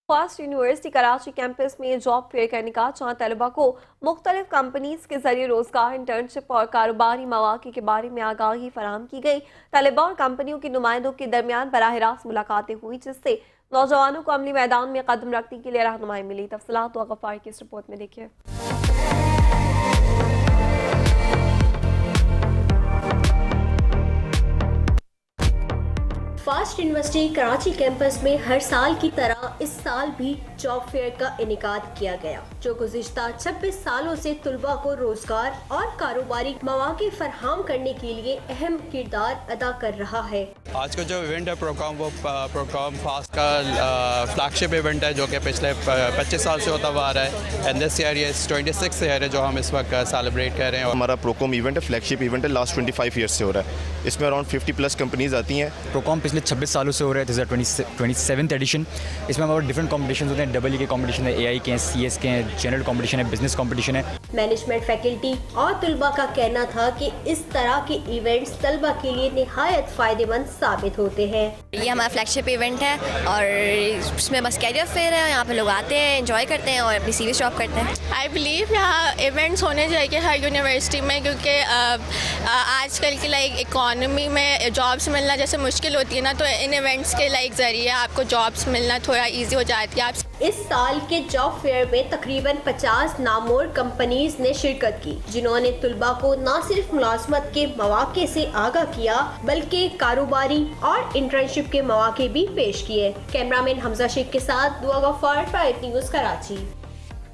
Fast university Karachi campus में job fair का इनेकाद, जहाँ तलबा को मुख्तलिफ कंपनीज के जरिए रोजगार, इंटर्नशिप और कारोबारी मौके के बारे में आगाही फराहम की गई। तलबा और कंपनियों के नुमाइंदों के दरमियान बराह रास्त मुलाकातें हुई, जिससे नौजवानों को अमली मैदान में कदम रखने के लिए रहनुमाई मिली। तफसीलात तो गफ्फार की इस रिपोर्ट में देखिए। फास्ट यूनिवर्सिटी कराची कैंपस में हर साल की तरह इस साल भी जॉब फेयर का इनेकाद किया गया, जो गुज़िश्ता 26 सालों से तुलबा को रोजगार और कारोबारी मौके फराहम करने के लिए अहम किरदार अदा कर रहा है। आज का जो इवेंट है प्रोकॉम, वो प्रोकॉम फास्ट का फ्लैगशिप इवेंट है, जो कि पिछले 25 साल से होता हुआ आ रहा है। एंड दिस ईयर ये 26th ईयर है जो हम इस वक्त सेलिब्रेट कर रहे हैं। हमारा प्रोकॉम इवेंट है, फ्लैगशिप इवेंट है, लास्ट 25 ईयर्स से हो रहा है। इसमें अराउंड 50+ कंपनीज आती हैं। प्रोकॉम पिछले 26 सालों से हो रहा है। This is 27th edition. इसमें हमारे डिफरेंट कॉम्पिटिशन होते हैं। डबल के कॉम्पिटिशन है, AI के हैं, CS के हैं, जनरल कॉम्पिटिशन है, बिजनेस कॉम्पिटिशन है। मैनेजमेंट फैकल्टी और तुलबा का कहना था कि इस तरह के इवेंट्स तलबा के लिए निहायत फ़ायदेमंद साबित होते हैं। ये हमारा फ्लैगशिप इवेंट है और इसमें बस कैरियर फेयर है। यहाँ पे लोग आते हैं, एंजॉय करते हैं और अपनी सीरीज जॉब करते हैं। आई बिलीव यहाँ इवेंट्स होने चाहिए हर यूनिवर्सिटी में, क्योंकि आजकल की इकॉनमी में जॉब्स मिलना जैसे मुश्किल होती है ना, तो इन इवेंट्स के ज़रिए आपको जॉब्स मिलना थोड़ा ईजी हो जाती है। इस साल के जॉब फेयर में तकरीबन 50 नामोर कंपनीज ने शिरकत की, जिन्होंने तुलबा को न सिर्फ मुलाजमत के मौके से आगाह किया, बल्कि कारोबारी और इंटर्नशिप के मौके भी पेश किए। कैमरामैन हमजा शेख के साथ दुआ गफ्फार, प्राइम न्यूज़ कराची।